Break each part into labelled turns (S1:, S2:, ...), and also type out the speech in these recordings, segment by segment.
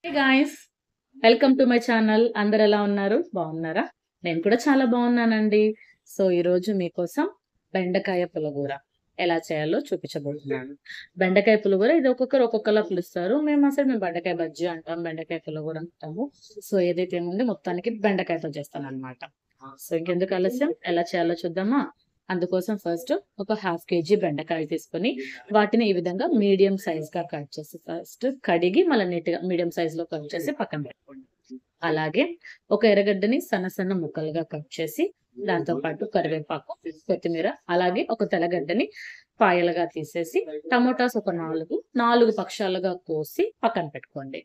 S1: Hey guys, welcome to my channel. అందరు ఎలా ఉన్నారు? బాగున్నారా? నేను కూడా చాలా బాగున్నానండి. సో ఈరోజు మీకోసం బెండకాయ పులగూర ఎలా చేయాలో చూపించబోతున్నాను. బెండకాయ పులగూర ఇది ఒక్కొక్కరు ఒక్కొక్కలా పిలుస్తారు. మేము బెండకాయ బజ్జీ అంటాం, బెండకాయ పులగూర అంటాము. సో ఏదైతే ఏముంది మొత్తానికి బెండకాయతో చేస్తాను అనమాట. సో ఇంకెందుకు ఆలస్యం, ఎలా చేయాలో చూద్దామా? అందుకోసం ఫస్ట్ ఒక హాఫ్ కేజీ బెండకాయ తీసుకొని వాటిని ఈ విధంగా మీడియం సైజ్ గా కట్ చేసి ఫస్ట్ కడిగి మళ్ళీ నీట్ గా మీడియం సైజ్ లో కట్ చేసి పక్కన పెట్టుకోండి. అలాగే ఒక ఎర్రగడ్డని సన్న సన్న ముక్కలుగా కట్ చేసి దాంతో పాటు కరివేపాకు, కొత్తిమీర, అలాగే ఒక తెల్లగడ్డని పాయలుగా తీసేసి టమోటాస్ ఒక నాలుగు పక్షాలుగా కోసి పక్కన పెట్టుకోండి.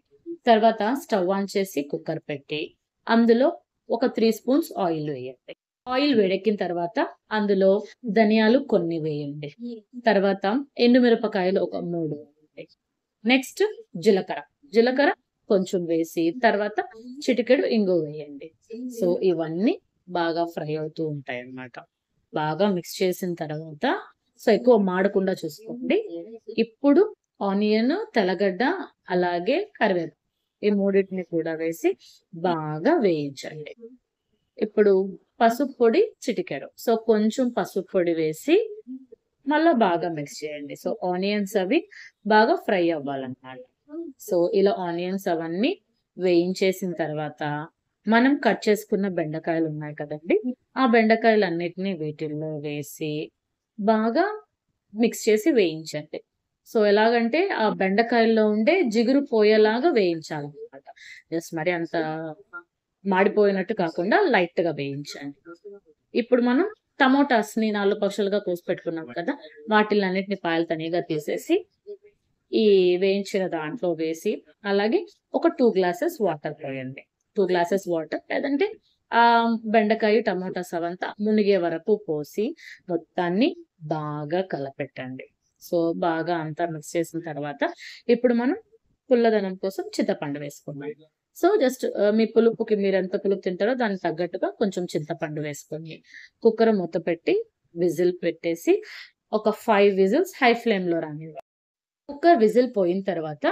S1: తర్వాత స్టవ్ ఆన్ చేసి కుక్కర్ పెట్టి అందులో ఒక 3 స్పూన్స్ ఆయిల్ వేయండి. ఆయిల్ వేడెక్కిన తర్వాత అందులో ధనియాలు కొన్ని వేయండి. తర్వాత ఎండుమిరపకాయలు ఒక 3 వేయండి. నెక్స్ట్ జీలకర్ర కొంచెం వేసి తర్వాత చిటికెడు ఇంగువ వేయండి. సో ఇవన్నీ బాగా ఫ్రై అవుతూ ఉంటాయి అన్నమాట. బాగా మిక్స్ చేసిన తర్వాత సో ఎక్కువ మాడకుండా చూసుకోండి. ఇప్పుడు ఆనియన్, తెల్లగడ్డ, అలాగే కరివేపాకు ఈ మూడింటిని కూడా వేసి బాగా వేయించండి. ఇప్పుడు పసుపు పొడి చిటికెడు. సో కొంచెం పసుపు పొడి వేసి మళ్ళా బాగా మిక్స్ చేయండి. సో ఆనియన్స్ అవి బాగా ఫ్రై అవ్వాలన్నమాట. సో ఇలా ఆనియన్స్ అవన్నీ వేయించేసిన తర్వాత మనం కట్ చేసుకున్న బెండకాయలు ఉన్నాయి కదండి, ఆ బెండకాయలు అన్నిటినీ వీటిల్లో వేసి బాగా మిక్స్ చేసి వేయించండి. సో ఎలాగంటే ఆ బెండకాయల్లో ఉండే జిగురు పోయేలాగా వేయించాలన్నమాట. జస్ట్ మరి అంత మాడిపోయినట్టు కాకుండా లైట్ గా వేయించండి. ఇప్పుడు మనం టమోటాస్ని 4 పక్షులుగా కోసి పెట్టుకున్నాం కదా, వాటిలన్నిటిని పాయలు తనిగా తీసేసి ఈ వేయించిన దాంట్లో వేసి అలాగే ఒక 2 గ్లాసెస్ వాటర్ పోయండి. 2 గ్లాసెస్ వాటర్ లేదంటే ఆ బెండకాయ టమోటాస్ అవంతా మునిగే వరకు పోసి మొత్తాన్ని బాగా కలపెట్టండి. సో బాగా అంతా మిక్స్ చేసిన తర్వాత ఇప్పుడు మనం పుల్లదనం కోసం చింతపండు వేసుకుందాం. సో జస్ట్ మీ పులుపుకి మీరు ఎంత పులుపు తింటారో దానికి తగ్గట్టుగా కొంచెం చింతపండు వేసుకొని కుక్కర్ మూత పెట్టి విజిల్ పెట్టేసి ఒక 5 విజిల్స్ హై ఫ్లేమ్ లో రానివ్వండి. కుక్కర్ విజిల్ పోయిన తర్వాత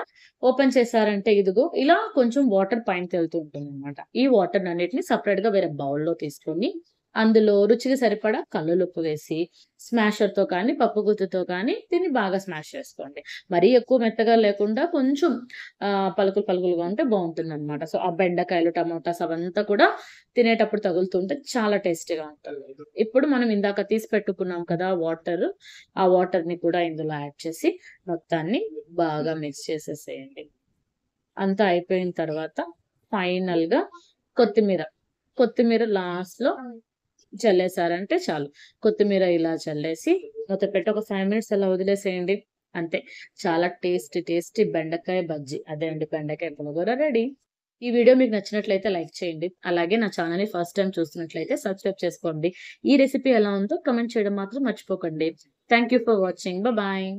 S1: ఓపెన్ చేశారంటే ఇదిగో ఇలా కొంచెం వాటర్ పైన తేలుతూ ఉంటుంది అనమాట. ఈ వాటర్ అన్నిటిని సపరేట్ గా వేరే బౌల్లో తీసుకొని అందులో రుచికి సరిపడా కల్లులుప్పు వేసి స్మాషర్ తో కానీ పప్పు గుత్తితో కానీ దీన్ని బాగా స్మాష్ చేసుకోండి. మరీ ఎక్కువ మెత్తగా లేకుండా కొంచెం పలుకులు పలుకులుగా ఉంటే బాగుంటుంది అనమాట. సో ఆ బెండకాయలు, టమోటాస్ అవంతా కూడా తినేటప్పుడు తగులుతుంటే చాలా టేస్టీగా ఉంటుంది. ఇప్పుడు మనం ఇందాక తీసి పెట్టుకున్నాం కదా వాటర్, ఆ వాటర్ ని కూడా ఇందులో యాడ్ చేసి మొత్తాన్ని బాగా మిక్స్ చేసేసేయండి. అంతా అయిపోయిన తర్వాత ఫైనల్ గా కొత్తిమీర లాస్ట్ లో చల్లేసారంటే చాలు. కొత్తిమీర ఇలా చల్లేసి మూత పెట్టి ఒక 5 మినిట్స్ అలా వదిలేసేయండి. అంతే. చాలా టేస్టీ బెండకాయ బజ్జీ, అదే అండి బెండకాయ పులిహోర రెడీ. ఈ వీడియో మీకు నచ్చినట్లయితే లైక్ చేయండి. అలాగే నా ఛానల్‌ని ఫస్ట్ టైం చూస్తున్నట్లయితే సబ్స్క్రైబ్ చేసుకోండి. ఈ రెసిపీ ఎలా ఉందో కామెంట్ చేయడం మాత్రం మర్చిపోకండి. Thank you for watching. Bye.